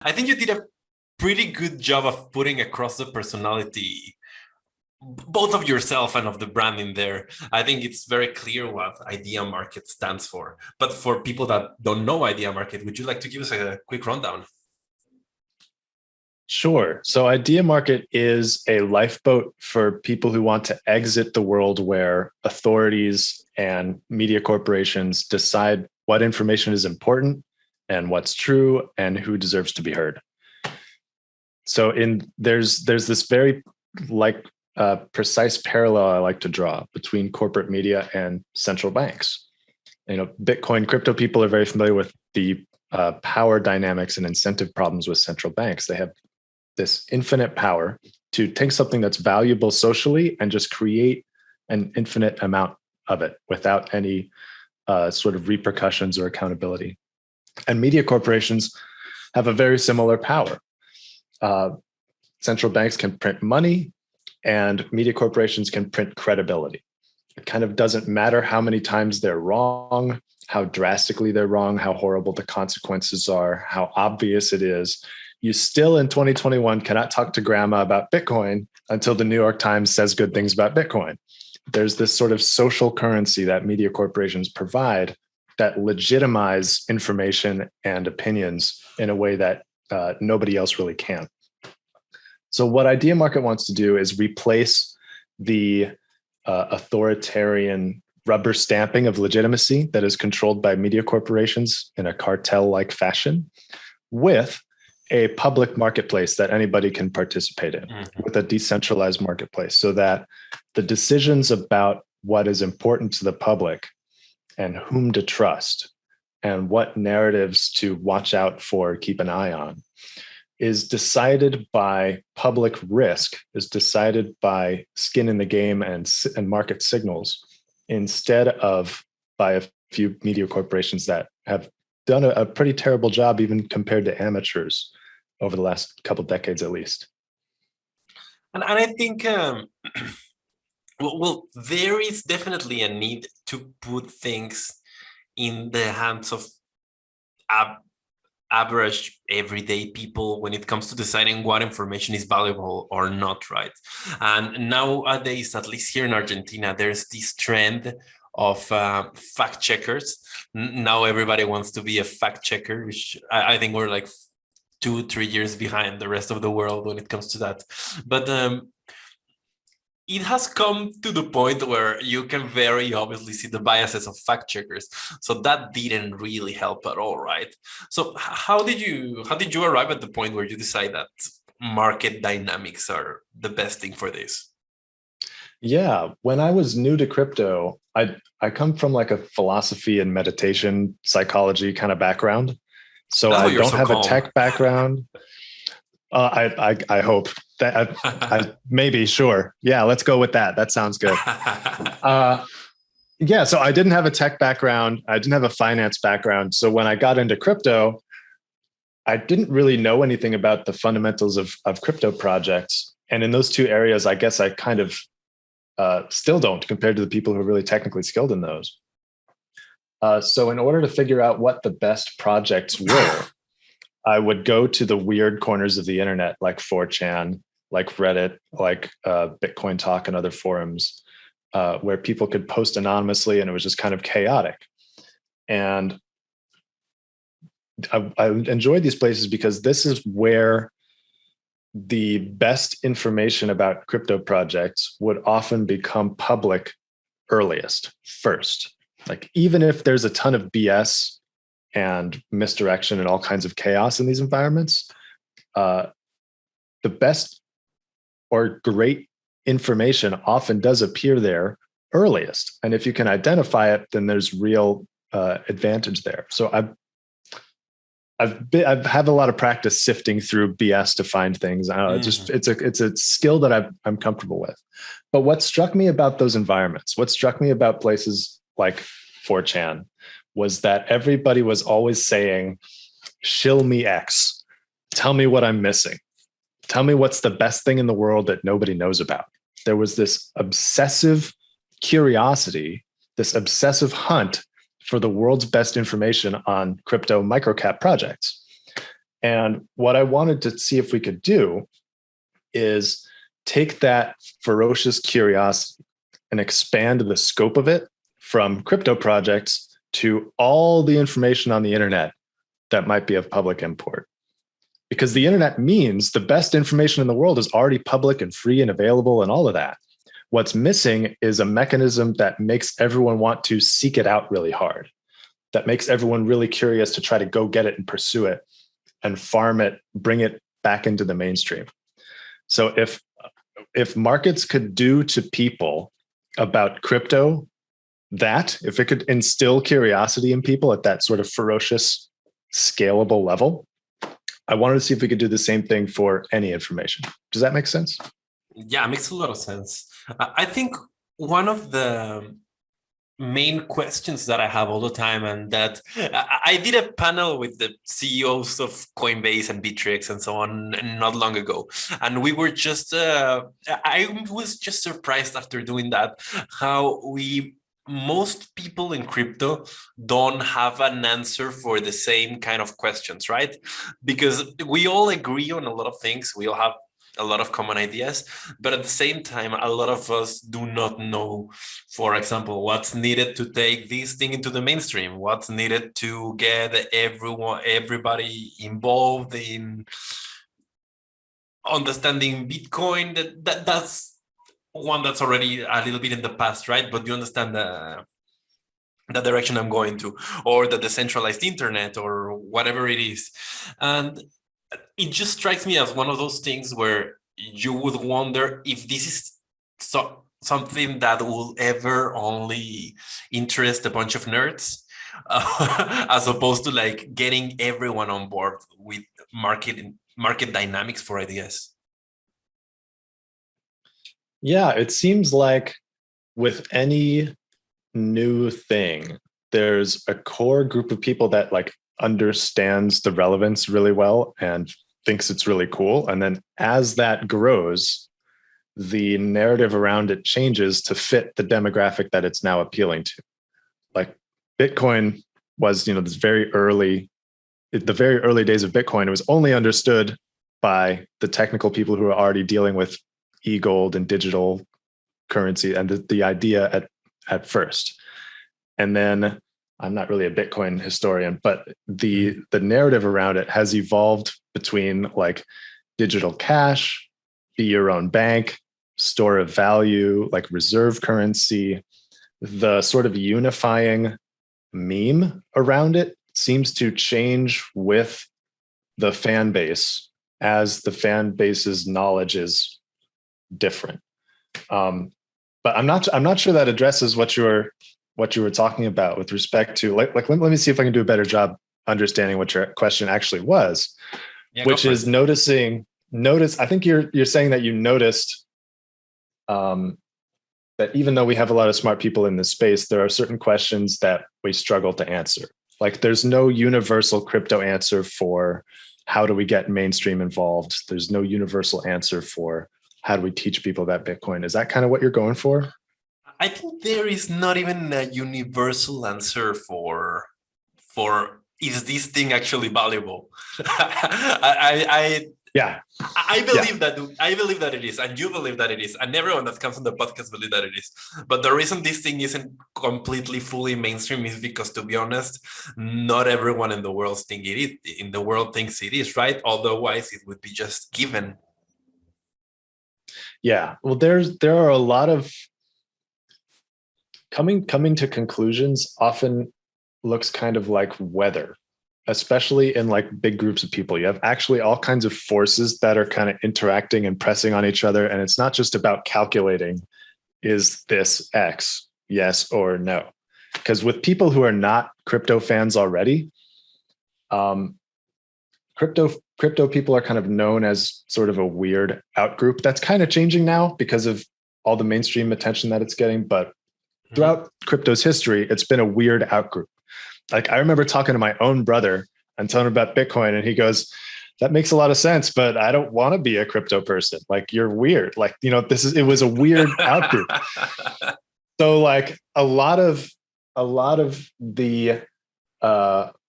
I think you did a pretty good job of putting across the personality, both of yourself and of the brand in there. I think it's very clear what IdeaMarket stands for. But for people that don't know IdeaMarket, would you like to give us a quick rundown? Sure. So IdeaMarket is a lifeboat for people who want to exit the world where authorities and media corporations decide what information is important and what's true and who deserves to be heard. So there's this very precise parallel I like to draw between corporate media and central banks. Bitcoin crypto people are very familiar with the power dynamics and incentive problems with central banks. They have this infinite power to take something that's valuable socially and just create an infinite amount of it without any sort of repercussions or accountability. And media corporations have a very similar power. Central banks can print money and media corporations can print credibility. It kind of doesn't matter how many times they're wrong, how drastically they're wrong, how horrible the consequences are, how obvious it is. You still in 2021 cannot talk to grandma about Bitcoin until the New York Times says good things about Bitcoin. There's this sort of social currency that media corporations provide that legitimize information and opinions in a way that nobody else really can. So what IdeaMarket wants to do is replace the authoritarian rubber stamping of legitimacy that is controlled by media corporations in a cartel-like fashion with a public marketplace that anybody can participate in, with a decentralized marketplace, so that the decisions about what is important to the public and whom to trust and what narratives to watch out for, keep an eye on, is decided by public risk, is decided by skin in the game and market signals, instead of by a few media corporations that have done a pretty terrible job, even compared to amateurs, over the last couple decades at least. And I think, well, there is definitely a need to put things in the hands of average everyday people when it comes to deciding what information is valuable or not, right? And nowadays, at least here in Argentina, there's this trend of fact checkers. Now everybody wants to be a fact checker, which I think we're like 2-3 years behind the rest of the world when it comes to that. But it has come to the point where you can very obviously see the biases of fact checkers. So that didn't really help at all, right? So how did you arrive at the point where you decide that market dynamics are the best thing for this? Yeah, when I was new to crypto, I come from like a philosophy and meditation psychology kind of background. So I don't have a tech background. I hope that I maybe, sure. Yeah, let's go with that. That sounds good. Yeah, so I didn't have a tech background. I didn't have a finance background. So when I got into crypto, I didn't really know anything about the fundamentals of crypto projects. And in those two areas, I guess I kind of still don't, compared to the people who are really technically skilled in those. So in order to figure out what the best projects were, I would go to the weird corners of the internet, like 4chan, like Reddit, like Bitcoin Talk and other forums, where people could post anonymously and it was just kind of chaotic. And I enjoyed these places because this is where the best information about crypto projects would often become public earliest, first. Like, even if there's a ton of BS and misdirection and all kinds of chaos in these environments, the best or great information often does appear there earliest. And if you can identify it, then there's real advantage there. So I've had a lot of practice sifting through BS to find things. It's a skill that I'm comfortable with. But what struck me about those environments, what struck me about places like 4chan, was that everybody was always saying, shill me X, tell me what I'm missing, tell me what's the best thing in the world that nobody knows about. There was this obsessive curiosity, this obsessive hunt for the world's best information on crypto microcap projects. And what I wanted to see if we could do is take that ferocious curiosity and expand the scope of it from crypto projects to all the information on the internet that might be of public import. Because the internet means the best information in the world is already public and free and available and all of that. What's missing is a mechanism that makes everyone want to seek it out really hard, that makes everyone really curious to try to go get it and pursue it and farm it, bring it back into the mainstream. So if markets could do to people about crypto that, if it could instill curiosity in people at that sort of ferocious, scalable level, I wanted to see if we could do the same thing for any information. Does that make sense? Yeah, it makes a lot of sense. I think one of the main questions that I have all the time, and that I did a panel with the CEOs of Coinbase and Bittrex and so on not long ago, and we were just I was just surprised after doing that how most people in crypto don't have an answer for the same kind of questions, right? Because we all agree on a lot of things, we all have a lot of common ideas, but at the same time, a lot of us do not know, for example, what's needed to take this thing into the mainstream, what's needed to get everybody involved in understanding Bitcoin. That's one that's already a little bit in the past, right? But you understand the direction I'm going to, or the decentralized internet, or whatever it is. And it just strikes me as one of those things where you would wonder if this is something that will ever only interest a bunch of nerds, as opposed to like getting everyone on board with market dynamics for ideas. Yeah, it seems like with any new thing, there's a core group of people that like understands the relevance really well and thinks it's really cool. And then as that grows, the narrative around it changes to fit the demographic that it's now appealing to. Like Bitcoin was, this the very early days of Bitcoin, it was only understood by the technical people who are already dealing with e-gold and digital currency and the idea at first. And then I'm not really a Bitcoin historian, but the narrative around it has evolved between like digital cash, be your own bank, store of value, like reserve currency. The sort of unifying meme around it seems to change with the fan base as the fan base's knowledge is different. But I'm not sure that addresses what you were talking about with respect to let me see if I can do a better job understanding what your question actually was, which is I think you're saying that you noticed that even though we have a lot of smart people in this space, there are certain questions that we struggle to answer. Like there's no universal crypto answer for how do we get mainstream involved. There's no universal answer for how do we teach people about Bitcoin. Is that kind of what you're going for? I think there is not even a universal answer for is this thing actually valuable? Yeah. I believe that it is, and you believe that it is, and everyone that comes on the podcast believes that it is. But the reason this thing isn't completely fully mainstream is because, to be honest, not everyone in the world thinks it is, right? Otherwise, it would be just given. Yeah. Well, there are a lot of coming to conclusions often looks kind of like weather, especially in like big groups of people. You have actually all kinds of forces that are kind of interacting and pressing on each other. And it's not just about calculating, is this X, yes or no? Because with people who are not crypto fans already, crypto people are kind of known as sort of a weird outgroup. That's kind of changing now because of all the mainstream attention that it's getting. But throughout crypto's history, it's been a weird outgroup. Like I remember talking to my own brother and telling him about Bitcoin, and he goes, that makes a lot of sense, but I don't want to be a crypto person. Like you're weird. Like, it was a weird outgroup. So like a lot of the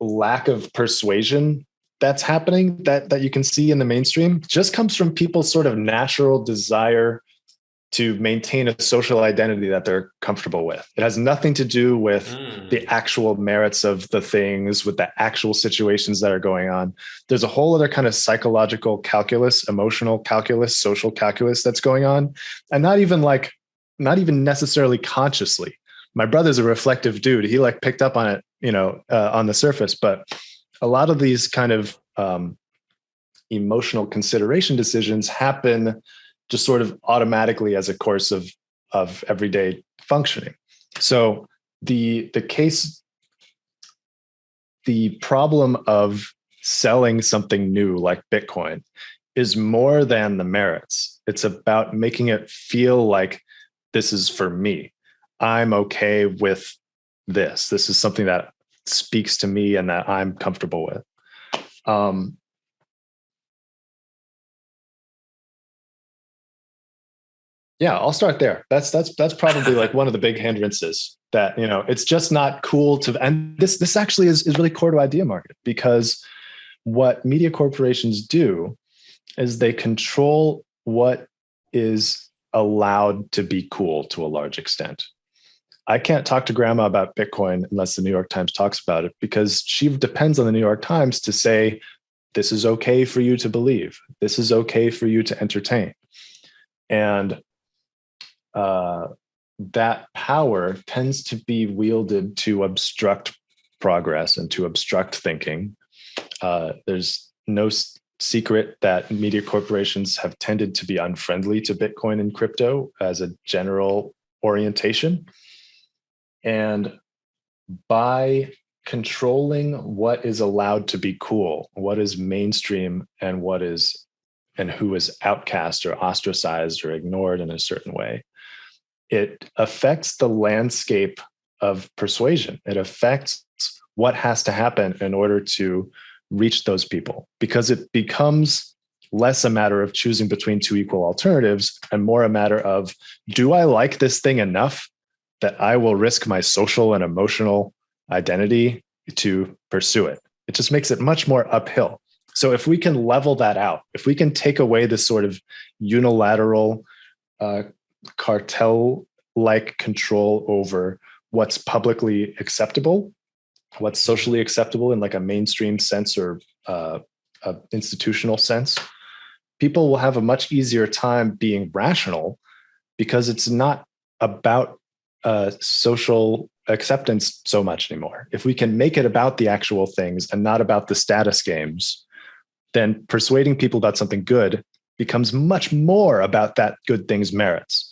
lack of persuasion that's happening, that you can see in the mainstream, just comes from people's sort of natural desire to maintain a social identity that they're comfortable with. It has nothing to do with the actual merits of the things, with the actual situations that are going on. There's a whole other kind of psychological calculus, emotional calculus, social calculus that's going on. And not even necessarily consciously. My brother's a reflective dude. He like picked up on it, on the surface, but a lot of these kind of emotional consideration decisions happen just sort of automatically as a course of everyday functioning. So the problem of selling something new like Bitcoin is more than the merits. It's about making it feel like this is for me. I'm okay with this. This is something that speaks to me and that I'm comfortable with. Yeah, I'll start there. That's probably like one of the big hindrances that, it's just not cool to, and this actually is really core to IdeaMarket, because what media corporations do is they control what is allowed to be cool to a large extent. I can't talk to grandma about Bitcoin unless the New York Times talks about it, because she depends on the New York Times to say, this is okay for you to believe. This is okay for you to entertain. And that power tends to be wielded to obstruct progress and to obstruct thinking. There's no secret that media corporations have tended to be unfriendly to Bitcoin and crypto as a general orientation. And by controlling what is allowed to be cool, what is mainstream, and who is outcast or ostracized or ignored in a certain way, it affects the landscape of persuasion. It affects what has to happen in order to reach those people, because it becomes less a matter of choosing between two equal alternatives and more a matter of, do I like this thing enough that I will risk my social and emotional identity to pursue it? It just makes it much more uphill. So if we can level that out, if we can take away this sort of unilateral cartel-like control over what's publicly acceptable, what's socially acceptable in like a mainstream sense or a institutional sense, people will have a much easier time being rational, because it's not about social acceptance so much anymore. If we can make it about the actual things and not about the status games, then persuading people about something good becomes much more about that good thing's merits.